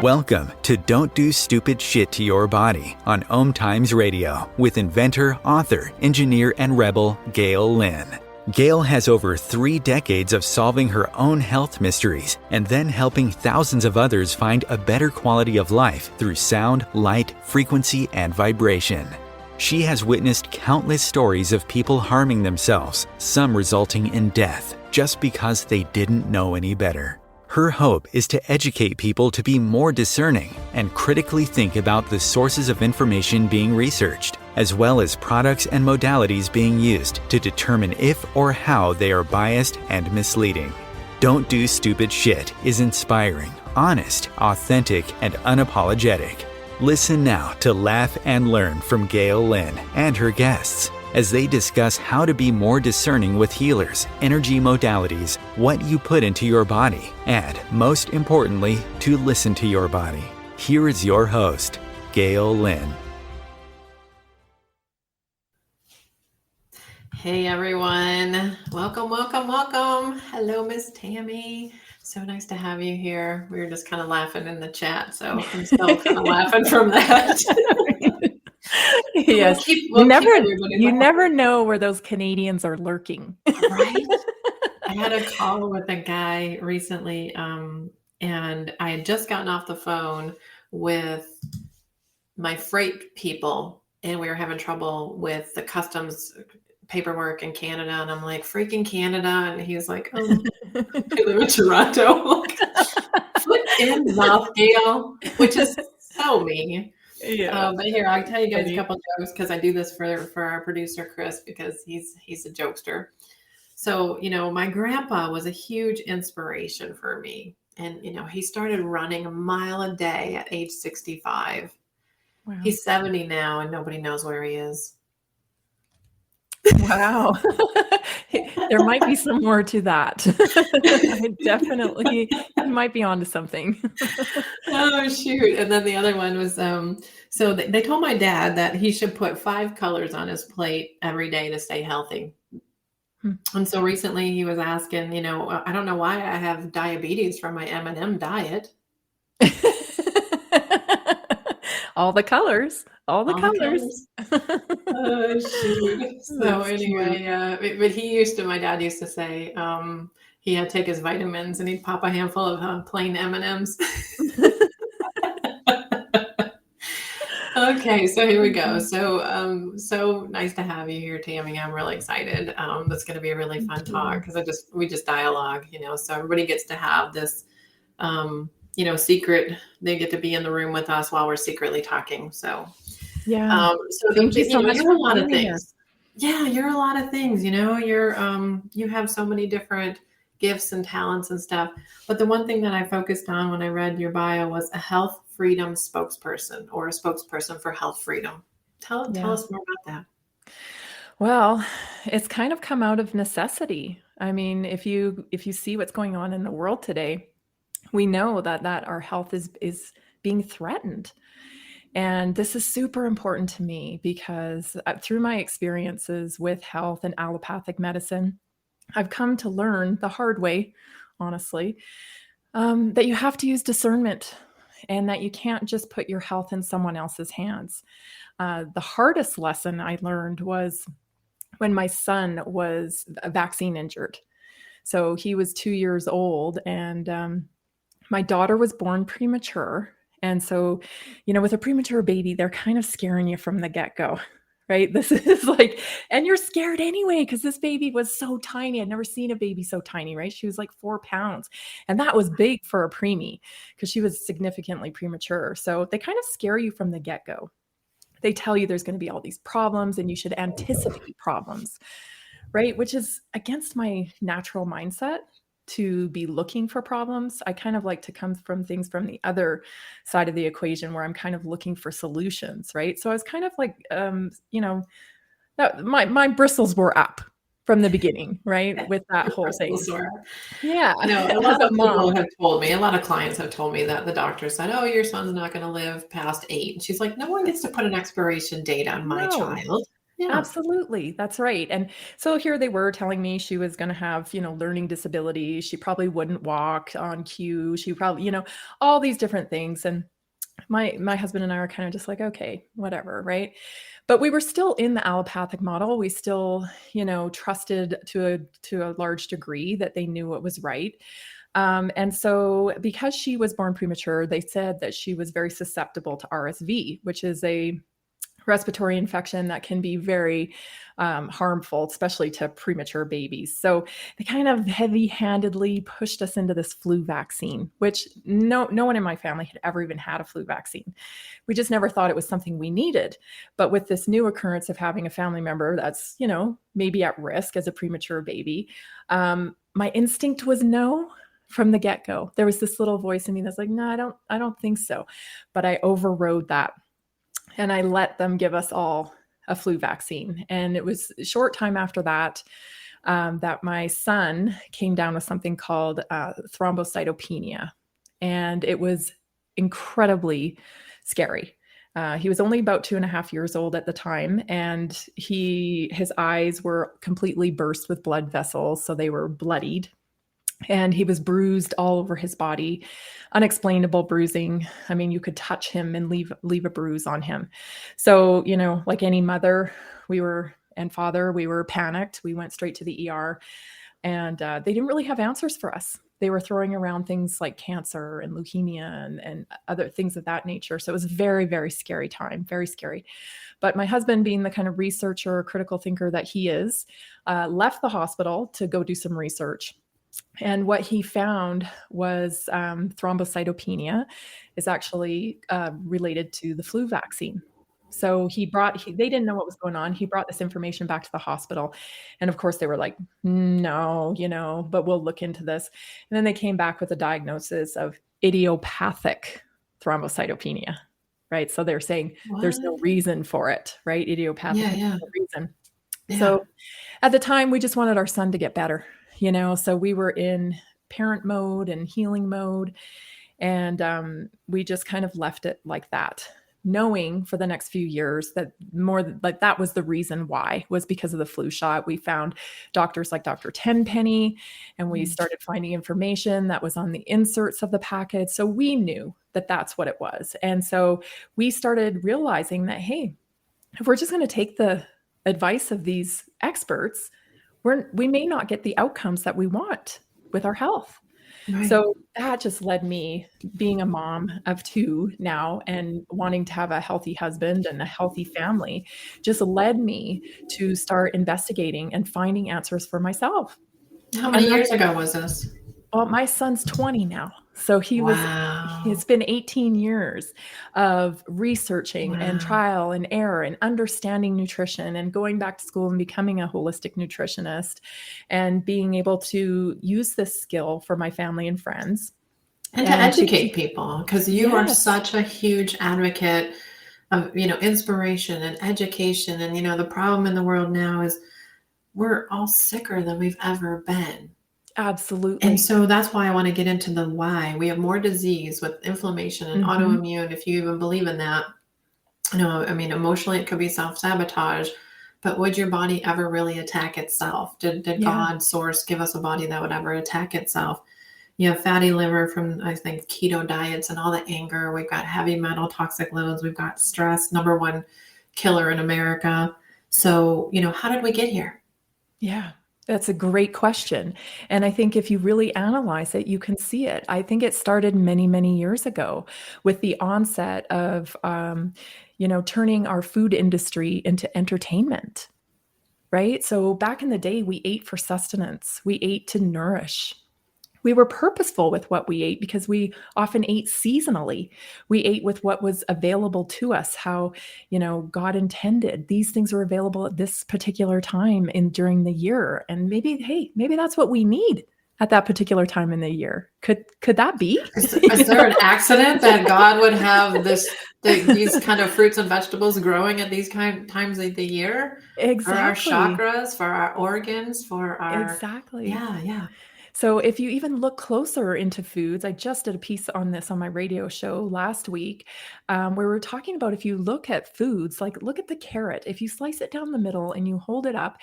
Welcome to Don't Do Stupid Shit to Your Body on OMTimes Radio with inventor, author, engineer, and rebel Gail Lynn. Gail has over 3 decades of solving her own health mysteries and then helping thousands of others find a better quality of life through sound, light, frequency, and vibration. She has witnessed countless stories of people harming themselves, some resulting in death, just because they didn't know any better. Her hope is to educate people to be more discerning and critically think about the sources of information being researched, as well as products and modalities being used to determine if or how they are biased and misleading. Don't Do Stupid Shit is inspiring, honest, authentic, and unapologetic. Listen now to laugh and learn from Gail Lynn and her guests as they discuss how to be more discerning with healers, energy modalities, what you put into your body, and, most importantly, to listen to your body. Here is your host, Gail Lynn. Hey everyone, welcome. Hello, Miss Tammy. So nice to have you here. We were just kind of laughing in the chat, so I'm still kind of laughing from that. Yes, you never know where those Canadians are lurking. Right? I had a call with a guy recently, and I had just gotten off the phone with my freight people, and we were having trouble with the customs paperwork in Canada, and I'm like, freaking Canada, and he's like, oh, I live in Toronto. Foot in mouth, Gail, which is so mean. Yeah. But here, I'll tell you guys a couple jokes because I do this for our producer, Chris, because he's a jokester. So, my grandpa was a huge inspiration for me. And, he started running a mile a day at age 65. Wow. He's 70 now and nobody knows where he is. Wow. There might be some more to that. Definitely, you might be onto something. Oh, shoot. And then the other one was, so they told my dad that he should put 5 colors on his plate every day to stay healthy. And so recently he was asking, I don't know why I have diabetes from my M&M diet. All the colors. Oh, shoot. So anyway, but my dad used to say, he had to take his vitamins and he'd pop a handful of plain M&Ms. Okay, so here we go. So nice to have you here, Tammy. I'm really excited. That's going to be a really fun talk because we just dialogue, so everybody gets to have this, secret. They get to be in the room with us while we're secretly talking. So, yeah. So thank you so much. You're a lot of things. Yeah, you're a lot of things. You have so many different gifts and talents and stuff. But the one thing that I focused on when I read your bio was a health freedom spokesperson, or a spokesperson for health freedom. Tell us more about that. Well, it's kind of come out of necessity. I mean, if you see what's going on in the world today, we know that our health is being threatened. And this is super important to me because through my experiences with health and allopathic medicine, I've come to learn the hard way, honestly, that you have to use discernment and that you can't just put your health in someone else's hands. The hardest lesson I learned was when my son was vaccine injured. So he was 2 years old and my daughter was born premature. And so, with a premature baby, they're kind of scaring you from the get-go, right? This is like, and you're scared anyway, because this baby was so tiny. I'd never seen a baby so tiny, right? She was like 4 pounds. And that was big for a preemie because she was significantly premature. So they kind of scare you from the get-go. They tell you there's going to be all these problems and you should anticipate problems, right? Which is against my natural mindset to be looking for problems. I kind of like to come from things from the other side of the equation where I'm kind of looking for solutions, right? So I was kind of like, that my bristles were up from the beginning, right? With that whole thing. Yeah. A lot of people have told me, a lot of clients have told me that the doctor said, oh, your son's not going to live past 8. And she's like, no one gets to put an expiration date on my child. Yeah. Absolutely. That's right. And so here they were telling me she was going to have, learning disabilities. She probably wouldn't walk on cue. She probably, all these different things. And my husband and I are kind of just like, okay, whatever, right? But we were still in the allopathic model. We still, trusted to a large degree that they knew what was right. And so because she was born premature, they said that she was very susceptible to RSV, which is a respiratory infection that can be very harmful, especially to premature babies. So they kind of heavy-handedly pushed us into this flu vaccine, which no one in my family had ever even had a flu vaccine. We just never thought it was something we needed. But with this new occurrence of having a family member that's, maybe at risk as a premature baby, my instinct was no. From the get-go, there was this little voice in me that's like, no, I don't think so. But I overrode that. And I let them give us all a flu vaccine. And it was a short time after that that my son came down with something called thrombocytopenia. And it was incredibly scary. He was only about 2.5 years old at the time, and his eyes were completely burst with blood vessels, so they were bloodied. And he was bruised all over his body, unexplainable bruising. I mean, you could touch him and leave a bruise on him. So, like any mother, and father, we were panicked. We went straight to the ER, and they didn't really have answers for us. They were throwing around things like cancer and leukemia and other things of that nature. So it was a very, very scary time, very scary. But my husband, being the kind of researcher, critical thinker that he is, left the hospital to go do some research. And what he found was thrombocytopenia is actually related to the flu vaccine. So they didn't know what was going on. He brought this information back to the hospital. And of course they were like, no, but we'll look into this. And then they came back with a diagnosis of idiopathic thrombocytopenia, right? So they're saying there's no reason for it, right? Idiopathic, Yeah. no reason. Yeah. So at the time we just wanted our son to get better. So we were in parent mode and healing mode, and we just kind of left it like that, knowing for the next few years that that was the reason why, was because of the flu shot. We found doctors like Dr. Tenpenny, and we started finding information that was on the inserts of the packet. So we knew that that's what it was. And so we started realizing that, hey, if we're just going to take the advice of these experts, we may not get the outcomes that we want with our health. Right. So that just led me, being a mom of 2 now and wanting to have a healthy husband and a healthy family, just led me to start investigating and finding answers for myself. How many years ago was this? Well, my son's 20 now. So it's been 18 years of researching and trial and error and understanding nutrition and going back to school and becoming a holistic nutritionist and being able to use this skill for my family and friends. And to educate people, because you are such a huge advocate of, inspiration and education. And, the problem in the world now is we're all sicker than we've ever been. Absolutely. And so that's why I want to get into the why. We have more disease with inflammation and autoimmune, if you even believe in that. Emotionally it could be self-sabotage, but would your body ever really attack itself? Did God source give us a body that would ever attack itself? You have fatty liver from, I think, keto diets and all the anger. We've got heavy metal toxic loads. We've got stress, number 1 killer in America. So, how did we get here? Yeah. That's a great question. And I think if you really analyze it, you can see it. I think it started many, many years ago with the onset of, turning our food industry into entertainment, right? So back in the day, we ate for sustenance. We ate to nourish. We were purposeful with what we ate because we often ate seasonally. We ate with what was available to us, how, God intended. These things are available at this particular time during the year. And maybe that's what we need at that particular time in the year. Could that be? Is there an accident that God would have these kind of fruits and vegetables growing at these times of the year? Exactly. For our chakras, for our organs, for our... Exactly. Yeah. So if you even look closer into foods, I just did a piece on this on my radio show last week, where we're talking about if you look at foods, like look at the carrot, if you slice it down the middle and you hold it up,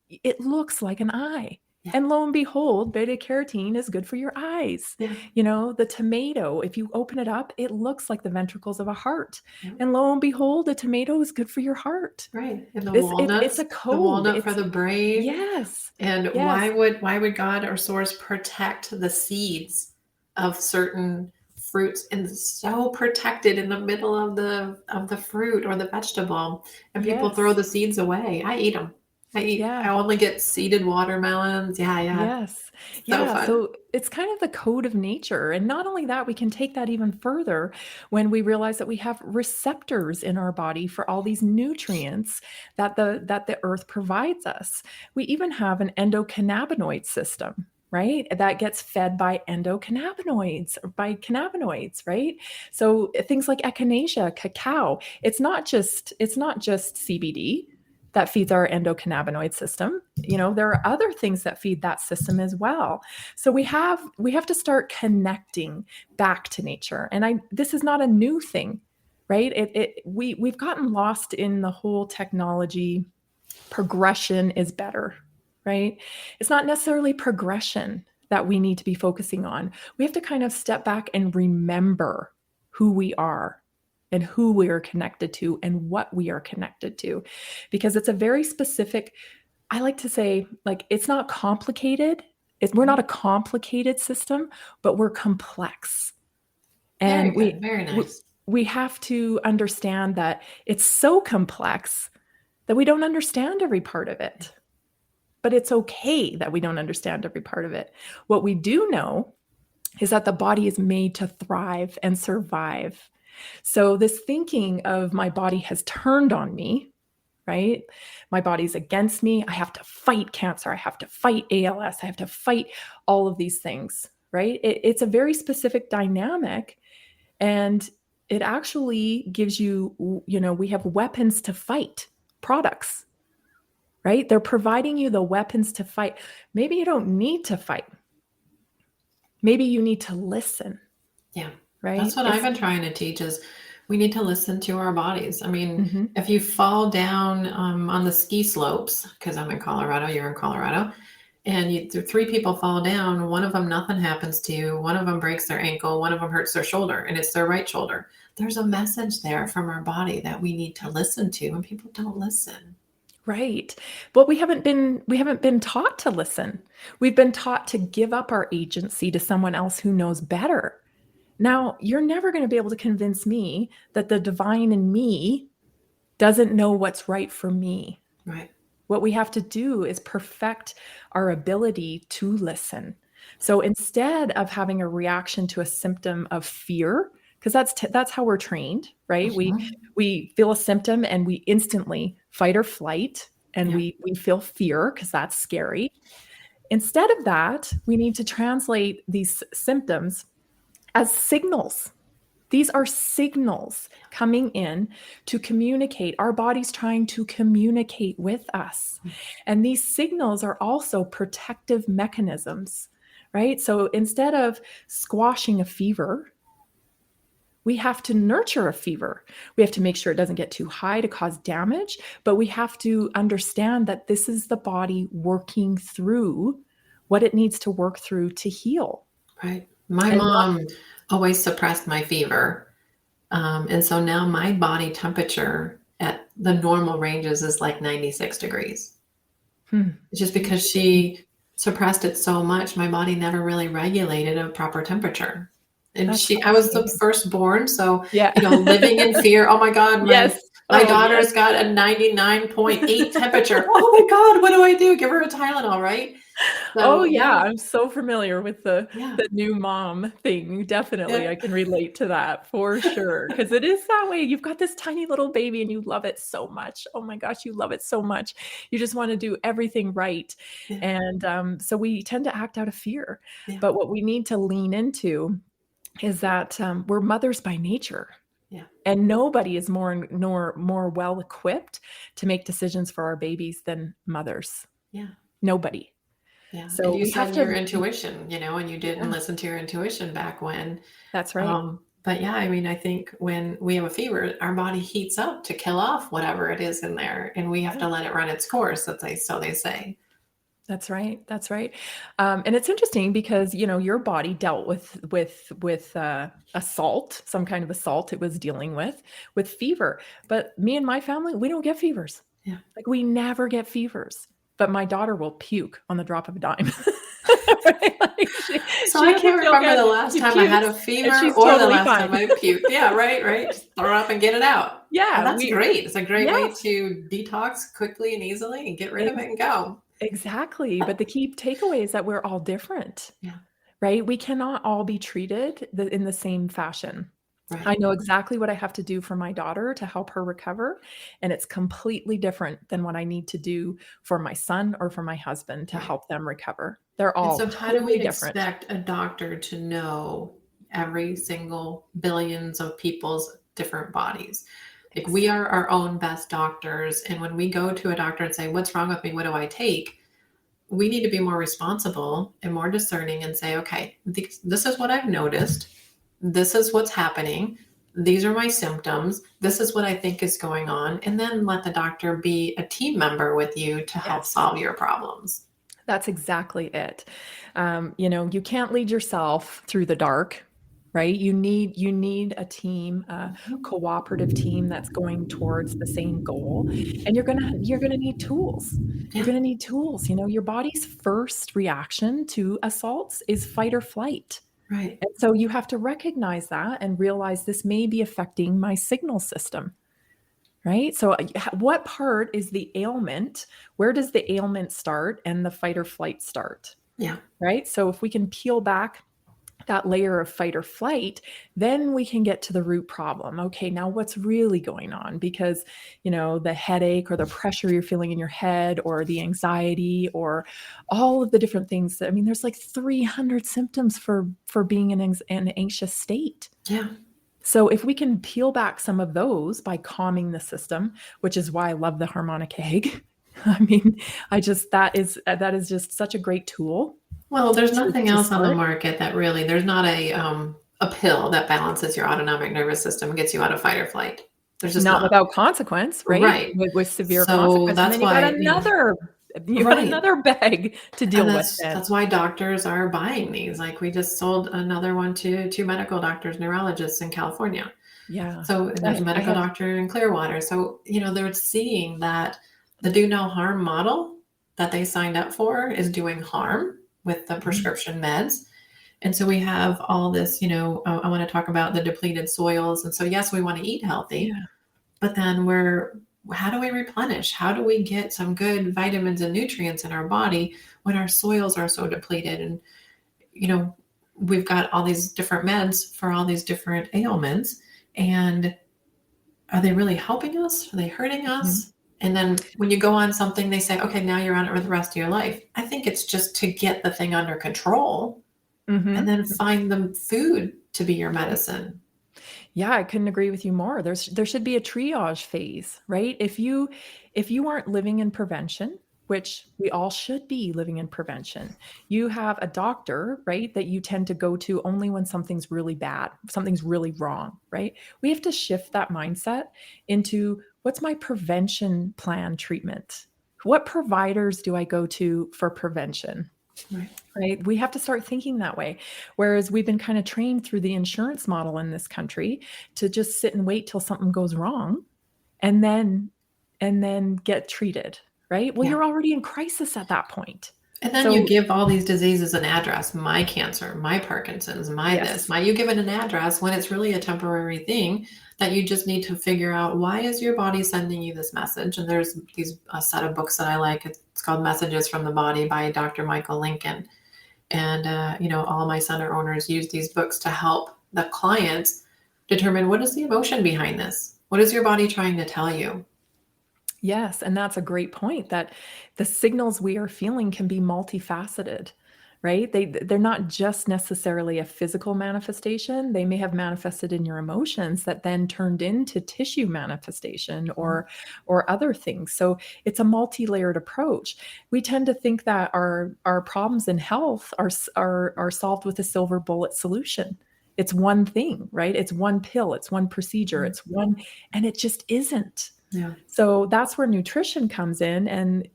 it looks like an eye. Yeah. And lo and behold, beta carotene is good for your eyes. Yeah. You know, the tomato, if you open it up, it looks like the ventricles of a heart. Yeah. And lo and behold, a tomato is good for your heart. Right. And the It's walnuts, a the code. walnut for the brain. Yes. And Yes. why would God or source protect the seeds of certain fruits and so protected in the middle of the fruit or the vegetable, and people Yes. throw the seeds away? I eat them. Yeah. I only get seeded watermelons. Yeah. Yes. So Yeah. fun. So it's kind of the code of nature. And not only that, we can take that even further when we realize that we have receptors in our body for all these nutrients that the earth provides us. We even have an endocannabinoid system, right? That gets fed by endocannabinoids, by cannabinoids, right? So things like echinacea, cacao, it's not just CBD that feeds our endocannabinoid system. You know, there are other things that feed that system as well. So we have to start connecting back to nature. And this is not a new thing, right? We've gotten lost in the whole technology. Progression is better, right? It's not necessarily progression that we need to be focusing on. We have to kind of step back and remember who we are and who we are connected to and what we are connected to, because it's a very specific, I like to say, like, it's not complicated. We're not a complicated system, but we're complex. And Very good. Very nice. we have to understand that it's so complex that we don't understand every part of it. But it's okay that we don't understand every part of it. What we do know is that the body is made to thrive and survive. So this thinking of my body has turned on me, right? My body's against me. I have to fight cancer. I have to fight ALS. I have to fight all of these things, right? It's a very specific dynamic. And it actually gives you, we have weapons to fight, products, right? They're providing you the weapons to fight. Maybe you don't need to fight. Maybe you need to listen. Yeah. Right. That's what I've been trying to teach is we need to listen to our bodies. I mean, if you fall down on the ski slopes, because I'm in Colorado, you're in Colorado, and three people fall down, one of them, nothing happens to, one of them breaks their ankle, one of them hurts their shoulder, and it's their right shoulder. There's a message there from our body that we need to listen to, and people don't listen. Right. But we haven't been taught to listen. We've been taught to give up our agency to someone else who knows better. Now, you're never going to be able to convince me that the divine in me doesn't know what's right for me. Right. What we have to do is perfect our ability to listen. So instead of having a reaction to a symptom of fear, because that's how we're trained, right? We feel a symptom and we instantly fight or flight, and we feel fear because that's scary. Instead of that, we need to translate these symptoms as signals. These are signals coming in to communicate. Our body's trying to communicate with us. And these signals are also protective mechanisms, right? So instead of squashing a fever, we have to nurture a fever. We have to make sure it doesn't get too high to cause damage, but we have to understand that this is the body working through what it needs to work through to heal. Right. My mom always suppressed my fever. And so now my body temperature at the normal ranges is like 96 degrees. Just because she suppressed it so much, my body never really regulated a proper temperature. And I was the firstborn. So, living in fear. Oh my God. My daughter's got a 99.8 temperature. Oh my God, what do I do? Give her a Tylenol, right? So, I'm so familiar with the new mom thing. Definitely. I can relate to that for sure. Because it is that way. You've got this tiny little baby and you love it so much. Oh my gosh, you love it so much. You just want to do everything right. And so we tend to act out of fear. But what we need to lean into is that we're mothers by nature. And nobody is more well equipped to make decisions for our babies than mothers. Nobody. Yeah. And So you we have said to, your intuition, and you didn't yeah, listen to your intuition back when. that's right. But yeah, I mean, I think when we have a fever, our body heats up to kill off whatever it is in there, and we have Yeah. to let it run its course. So they say. That's right. That's right. And it's interesting because your body dealt with assault, some kind of assault it was dealing with fever. But me and my family, we don't get fevers. Yeah. Like we never get fevers. But my daughter will puke on the drop of a dime. Right? Like So she I can can't feel remember good. the last She time I had pukes a and fever she's or the totally last fine. time I puked. Yeah, right, right. Just throw up and get it out. And Yeah, that's great. It's a great way yes, to detox quickly and easily and get rid of it and go. exactly. But the key takeaway is that we're all different. Yeah, Right? We cannot all be treated in the same fashion. I right. know exactly what I have to do for my daughter to help her recover, and it's completely different than what I need to do for my son or for my husband to Right. help them recover. They're And all so how do we totally different. expect a doctor to know every single billions of people's different bodies? Like we Exactly. are our own best doctors. And when we go to a doctor and say, what's wrong with me? What do I take? We need to be more responsible and more discerning and say, okay, this is what I've noticed. This is what's happening. These are my symptoms. This is what I think is going on. And then let the doctor be a team member with you to help Yes. solve your problems. That's exactly it. You can't lead yourself through the dark, right? You need a team, a Mhm. cooperative team that's going towards the same goal. And you're gonna need tools. You're Yeah, gonna need tools. Your body's first reaction to assaults is fight or flight. right. And so you have to recognize that and realize this may be affecting my signal system. Right? So, what part is the ailment? Where does the ailment start and the fight or flight start? Yeah. Right? So, if we can peel back that layer of fight or flight, then we can get to the root problem. Okay, now what's really going on? Because, the headache or the pressure you're feeling in your head or the anxiety or all of the different things that, I mean, there's like 300 symptoms for being in an anxious state. Yeah. So if we can peel back some of those by calming the system, which is why I love the harmonic egg. I mean, that is just such a great tool Well, there's to nothing to else on the start. market that really, there's not a pill that balances your autonomic nervous system and gets you out of fight or flight. There's just Not not. without consequence, right? Right. With severe So consequence, and that's then you got why, right. another bag to And deal with then. that's why doctors are buying these. Like we just sold another one to two medical doctors, neurologists in California. Yeah. So and there's a I medical have doctor in Clearwater. So, they're seeing that the do no harm model that they signed up for is doing harm with the mhm, prescription meds. And so we have all this, I want to talk about the depleted soils. And so, yes, we want to eat healthy, yeah. but then how do we replenish? How do we get some good vitamins and nutrients in our body when our soils are so depleted? And, you know, we've got all these different meds for all these different ailments. And are they really helping us? Are they hurting Mhm, us? And then when you go on something, they say, okay, now you're on it for the rest of your life. I think it's just to get the thing under control and mhm. then find the food to be your medicine. Yeah, I couldn't agree with you more. There should be a triage phase, right? If you aren't living in prevention, which we all should be living in prevention, you have a doctor, right, that you tend to go to only when something's really bad, something's really wrong, right? We have to shift that mindset into what's my prevention plan treatment? What providers do I go to for prevention? Right. Right. We have to start thinking that way. Whereas we've been kind of trained through the insurance model in this country to just sit and wait till something goes wrong and then get treated. Right. Well, Yeah. you're already in crisis at that point. And then you So, give all these diseases an address, my cancer, my Parkinson's, my this, yes. my, you give it an address when it's really a temporary thing that you just need to figure out why is your body sending you this message? And there's a set of books that I like. It's called Messages from the Body by Dr. Michael Lincoln. And, all my center owners use these books to help the clients determine what is the emotion behind this? What is your body trying to tell you? Yes, and that's a great point that the signals we are feeling can be multifaceted, right? They're not just necessarily a physical manifestation. They may have manifested in your emotions that then turned into tissue manifestation or other things. So it's a multi-layered approach. We tend to think that our problems in health are solved with a silver bullet solution. It's one thing, right? It's one pill, it's one procedure, it's one, and it just isn't. Yeah. So that's where nutrition comes in. And,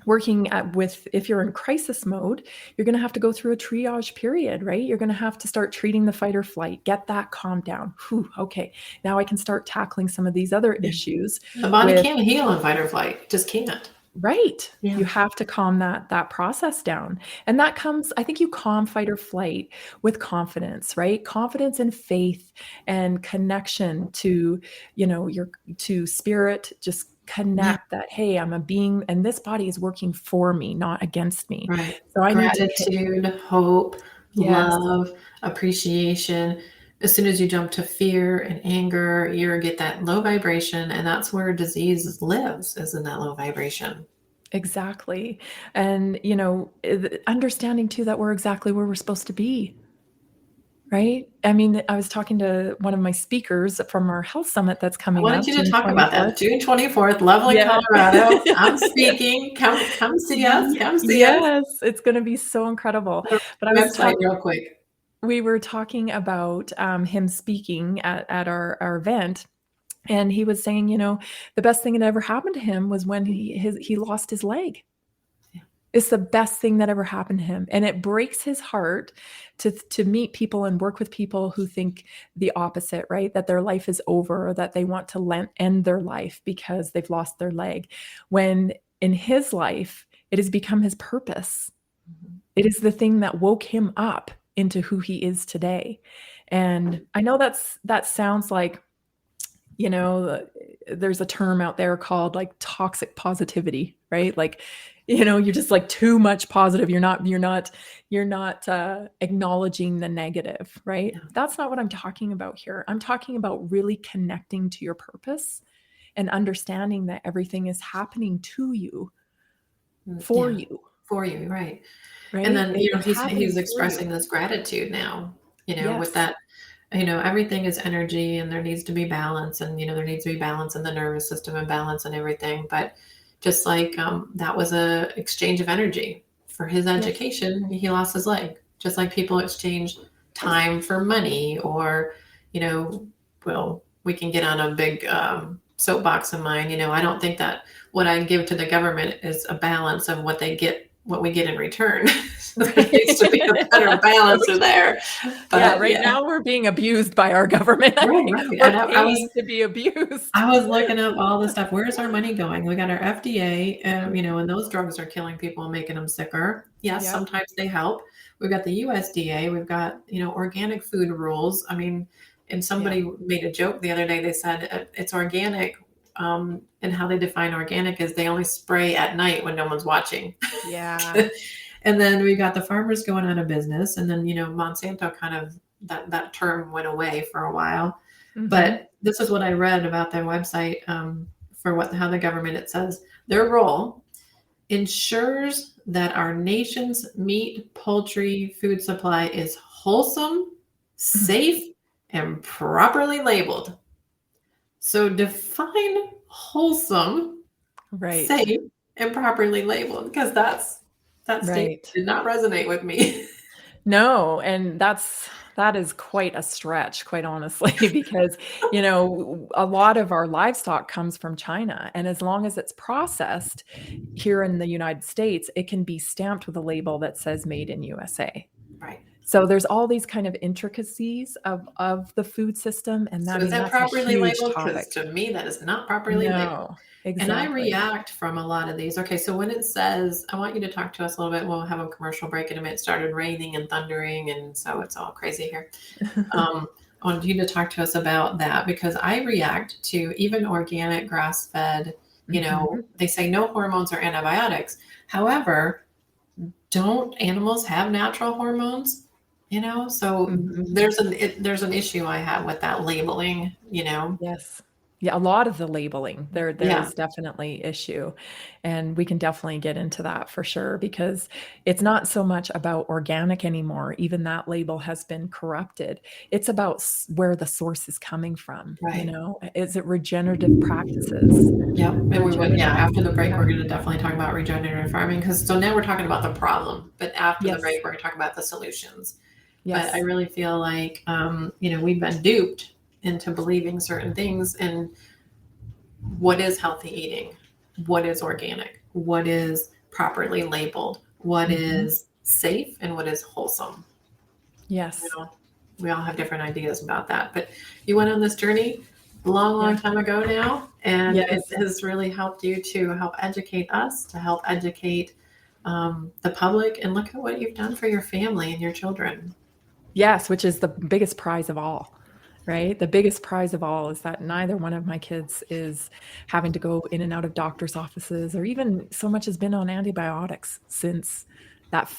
working with, if you're in crisis mode, you're going to have to go through a triage period, right? You're going to have to start treating the fight or flight, get that calmed down. Whew, okay, now I can start tackling some of these other issues. The body can't heal in fight or flight, just can't. Right. Yeah. You have to calm that process down. And that comes, I think you calm fight or flight with confidence, right? Confidence and faith and connection to, to spirit, just connect that, hey, I'm a being and this body is working for me, not against me. Right. So I need to gratitude, hope, love, appreciation. As soon as you jump to fear and anger, you get that low vibration, and that's where disease lives, is in that low vibration. Exactly. And, understanding too that we're exactly where we're supposed to be. Right? I mean, I was talking to one of my speakers from our health summit that's coming up. I wanted you to talk about that. June 24th, lovely Colorado. I'm speaking. Come see us. Come see us. Yes, it's going to be so incredible. But I was talking real quick. We were talking about him speaking at our event. And he was saying, the best thing that ever happened to him was when he lost his leg. It's the best thing that ever happened to him. And it breaks his heart to meet people and work with people who think the opposite, right? That their life is over, or that they want to end their life because they've lost their leg. When in his life, it has become his purpose. Mm-hmm. It is the thing that woke him up into who he is today. And I know that sounds like, there's a term out there called like toxic positivity, right? Like, you're just like too much positive. You're not acknowledging the negative, right? Yeah. That's not what I'm talking about here. I'm talking about really connecting to your purpose and understanding that everything is happening to you, for you, right? And then he's expressing this gratitude now, with that. Everything is energy, and there needs to be balance, and there needs to be balance in the nervous system and balance and everything. But just like that was a exchange of energy for his education. He lost his leg. Just like people exchange time for money, or, well, we can get on a big soapbox of mine. I don't think that what I give to the government is a balance of what we get in return. There needs to be a better balance in there. But, now we're being abused by our government. Right. We're paying to be abused. I was looking up all this stuff. Where's our money going? We got our FDA, and those drugs are killing people and making them sicker. Yes, sometimes they help. We've got the USDA. We've got, organic food rules. I mean, and somebody made a joke the other day. They said it's organic. And how they define organic is they only spray at night when no one's watching. Yeah. And then we got the farmers going out of business. And then, Monsanto kind of, that term went away for a while. Mm-hmm. But this is what I read about their website how the government, it says, their role ensures that our nation's meat, poultry, food supply is wholesome, safe, and properly labeled. So define wholesome, safe, and properly labeled, because that statement did not resonate with me. No, and that is quite a stretch, quite honestly, because, a lot of our livestock comes from China. And as long as it's processed here in the United States, it can be stamped with a label that says made in USA. Right. So there's all these kind of intricacies of the food system. And is that properly labeled? Because to me, that is not properly labeled. Exactly. And I react from a lot of these. Okay, so when it says, I want you to talk to us a little bit. We'll have a commercial break in a minute. It started raining and thundering, and so it's all crazy here. I wanted you to talk to us about that, because I react to even organic, grass-fed, they say no hormones or antibiotics. However, don't animals have natural hormones? So there's an issue I have with that labeling, Yes. Yeah, a lot of the labeling there Yeah, is definitely issue, and we can definitely get into that for sure because it's not so much about organic anymore. Even that label has been corrupted. It's about where the source is coming from. You right. know, is it regenerative practices? Yep. And we would, yeah, Regenerative, after the break, yeah, we're going to definitely talk about regenerative farming because so now we're talking about the problem, but after the yes, break, we're going to talk about the solutions. But I yes, really feel like, we've been duped into believing certain things. And what is healthy eating? What is organic? What is properly labeled? What hmm, is safe and what is wholesome? You yes, know, we all have different ideas about that. But you went on this journey a long, yeah, long time ago now, and it yes. has really helped you to help educate us, to help educate the public. And look at what you've done for your family and your children. Yes, which is the biggest prize of all, right? The biggest prize of all is that neither one of my kids is having to go in and out of doctor's offices or even so much has been on antibiotics since that,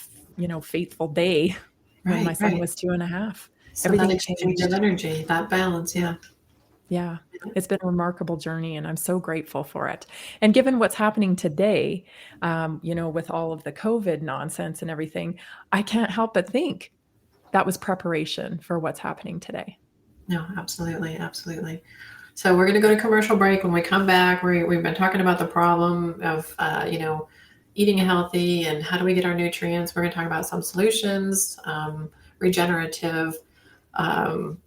fateful day when my Right, son right. was 2.5. So that Everything exchange of changed. energy, that balance, yeah. Yeah, it's been a remarkable journey, and I'm so grateful for it. And given what's happening today, with all of the COVID nonsense and everything, I can't help but think that was preparation for what's happening today. No, absolutely, absolutely. So we're going to go to commercial break. When we come back, we've been talking about the problem of, eating healthy and how do we get our nutrients. We're going to talk about some solutions, regenerative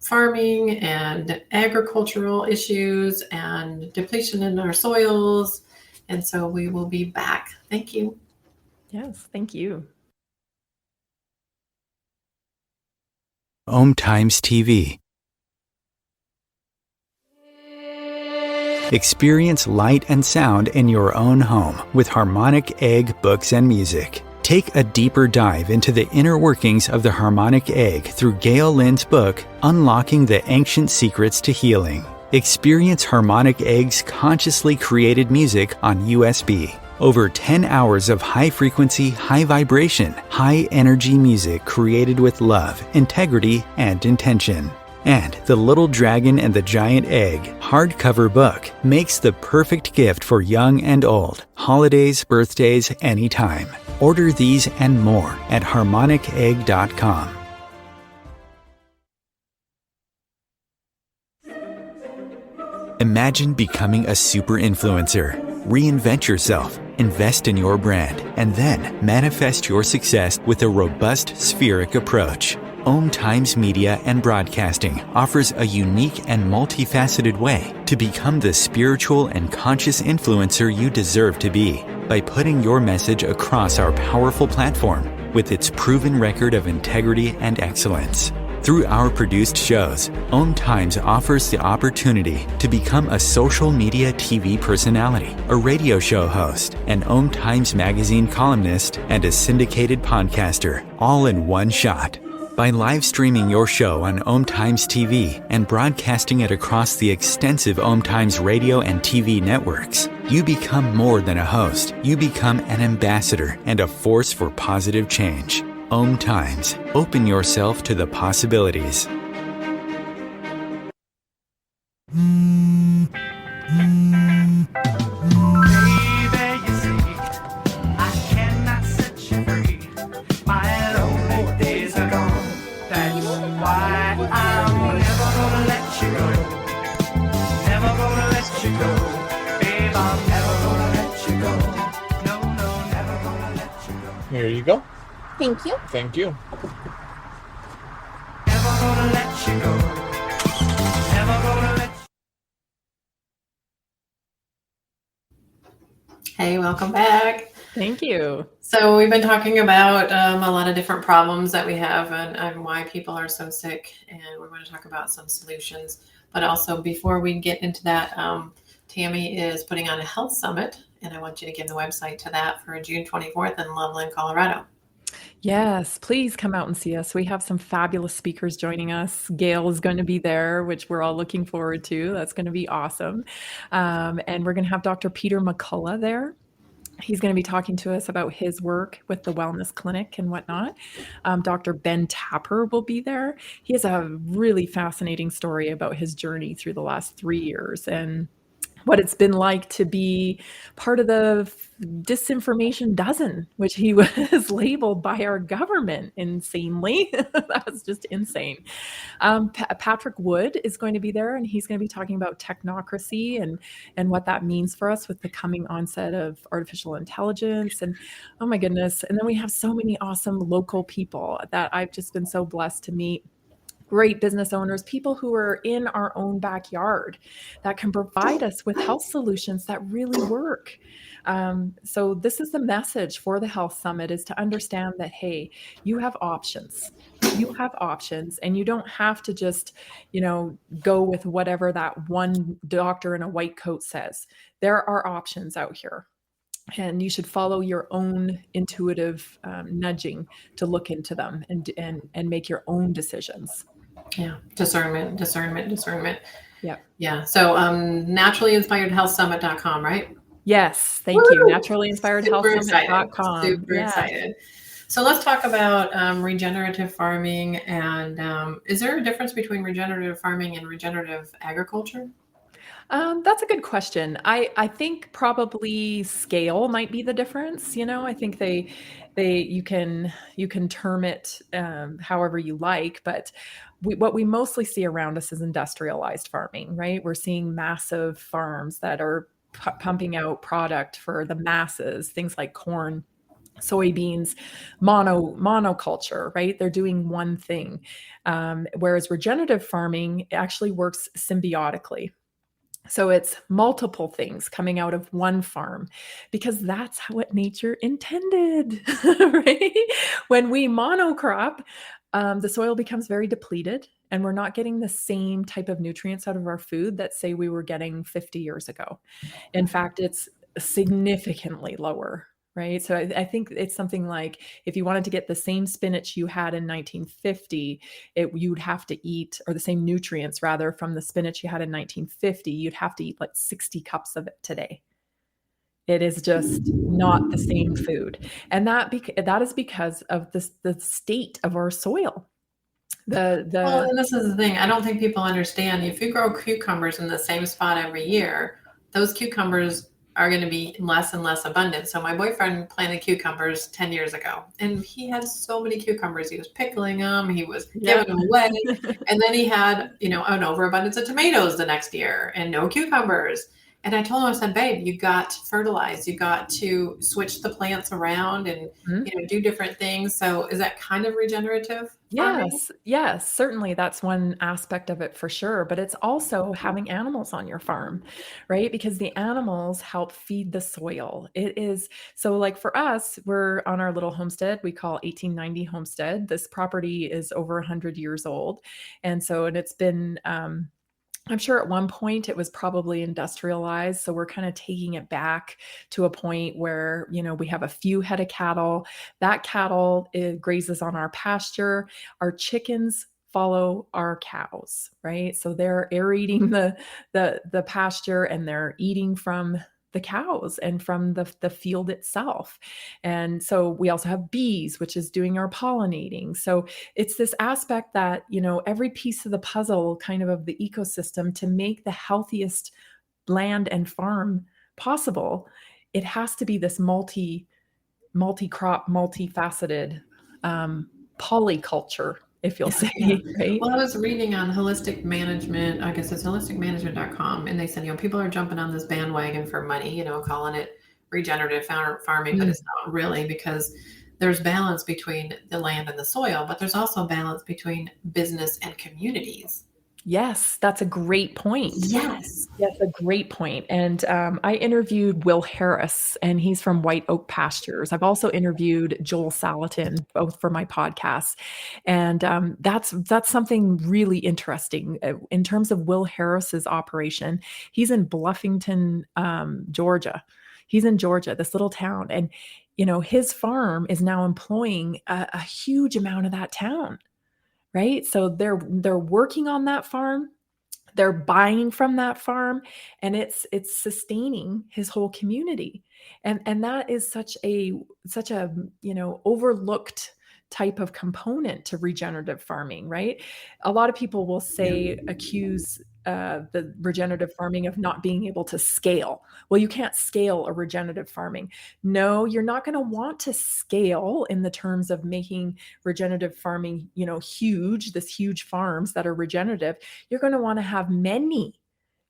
farming and agricultural issues and depletion in our soils. And so we will be back. Thank you. Yes, thank you. OMTimes TV. Experience light and sound in your own home with Harmonic Egg Books and Music. Take a deeper dive into the inner workings of the harmonic egg through Gail Lynn's book, Unlocking the Ancient Secrets to Healing. Experience Harmonic Egg's consciously created music on USB. Over 10 hours of high-frequency, high-vibration, high-energy music created with love, integrity, and intention. And The Little Dragon and the Giant Egg hardcover book makes the perfect gift for young and old, holidays, birthdays, anytime. Order these and more at harmonicegg.com. Imagine becoming a super influencer. Reinvent yourself, invest in your brand, and then manifest your success with a robust spheric approach. OMTimes Media and Broadcasting offers a unique and multifaceted way to become the spiritual and conscious influencer you deserve to be by putting your message across our powerful platform with its proven record of integrity and excellence. Through our produced shows, OMTimes offers the opportunity to become a social media TV personality, a radio show host, an OMTimes magazine columnist, and a syndicated podcaster, all in one shot. By live streaming your show on OMTimes TV and broadcasting it across the extensive OMTimes radio and TV networks, you become more than a host. You become an ambassador and a force for positive change. OMTimes. Open yourself to the possibilities. Here you go. Thank you. Thank you. Hey, welcome back. Thank you. So we've been talking about a lot of different problems that we have and why people are so sick, and we're going to talk about some solutions. But also, before we get into that, Tammy is putting on a health summit, and I want you to give the website to that for June 24th in Loveland, Colorado. Yes, please come out and see us. We have some fabulous speakers joining us. Gail is going to be there, which we're all looking forward to. That's going to be awesome. And we're going to have Dr. Peter McCullough there. He's going to be talking to us about his work with the wellness clinic and whatnot. Dr. Ben Tapper will be there. He has a really fascinating story about his journey through the last 3 years and what it's been like to be part of the disinformation dozen, which he was labeled by our government insanely. That was just insane. Patrick Wood is going to be there, and he's going to be talking about technocracy and what that means for us with the coming onset of artificial intelligence. And oh my goodness. And then we have so many awesome local people that I've just been so blessed to meet. Great business owners, people who are in our own backyard that can provide us with health solutions that really work. So this is the message for the Health Summit, is to understand that, hey, you have options. You have options, and you don't have to just, go with whatever that one doctor in a white coat says. There are options out here. And you should follow your own intuitive nudging to look into them and make your own decisions. Yeah. Discernment. Yeah. Yeah. So naturallyinspiredhealthsummit.com, right? Yes. Thank you. Naturallyinspiredhealthsummit.com. Super excited. So let's talk about regenerative farming. And is there a difference between regenerative farming and regenerative agriculture? That's a good question. I think probably scale might be the difference. I think you can term it however you like, but what we mostly see around us is industrialized farming, right? We're seeing massive farms that are pumping out product for the masses, things like corn, soybeans, monoculture, right? They're doing one thing. Whereas regenerative farming actually works symbiotically. So it's multiple things coming out of one farm, because that's what nature intended, right? When we monocrop, the soil becomes very depleted, and we're not getting the same type of nutrients out of our food that, say, we were getting 50 years ago. In fact, it's significantly lower. Right. So I think it's something like, if you wanted to get the same spinach you had in 1950, you'd have to eat, or the same nutrients rather, from the spinach you had in 1950, you'd have to eat like 60 cups of it today. It is just not the same food. And that is because of the state of our soil. Well, and this is the thing. I don't think people understand. If you grow cucumbers in the same spot every year, those cucumbers are going to be less and less abundant. So my boyfriend planted cucumbers 10 years ago, and he had so many cucumbers. He was pickling them. He was giving them away. And then he had, an overabundance of tomatoes the next year and no cucumbers. And I told him, I said, babe, you got to fertilize. You got to switch the plants around and, do different things. So is that kind of regenerative farming? Yes, certainly that's one aspect of it for sure. But it's also having animals on your farm, right? Because the animals help feed the soil. It is, so like for us, we're on our little homestead, we call 1890 Homestead. This property is over 100 years old. And it's been, I'm sure at one point it was probably industrialized. So we're kind of taking it back to a point where, we have a few head of cattle. That cattle grazes on our pasture. Our chickens follow our cows, right? So they're aerating the pasture, and they're eating from the cows and from the field itself. And so we also have bees, which is doing our pollinating. So it's this aspect that, every piece of the puzzle kind of the ecosystem, to make the healthiest land and farm possible, it has to be this multi-crop, multifaceted polyculture, if you'll say, right? Well, I was reading on holistic management, I guess it's holisticmanagement.com, and they said, people are jumping on this bandwagon for money, calling it regenerative farming, but it's not really, because there's balance between the land and the soil, but there's also balance between business and communities. Yes, that's a great point. Yes, a great point. And I interviewed Will Harris, and he's from White Oak Pastures. I've also interviewed Joel Salatin, both for my podcasts. And that's something really interesting. In terms of Will Harris's operation, he's in Bluffington, Georgia. He's in Georgia, this little town. And, his farm is now employing a huge amount of that town. Right. So they're working on that farm, they're buying from that farm, and it's sustaining his whole community. And that is such a overlooked type of component to regenerative farming, right? A lot of people will accuse the regenerative farming of not being able to scale. Well, you can't scale a regenerative farming. No, you're not going to want to scale in the terms of making regenerative farming, huge, this huge farms that are regenerative. You're going to want to have many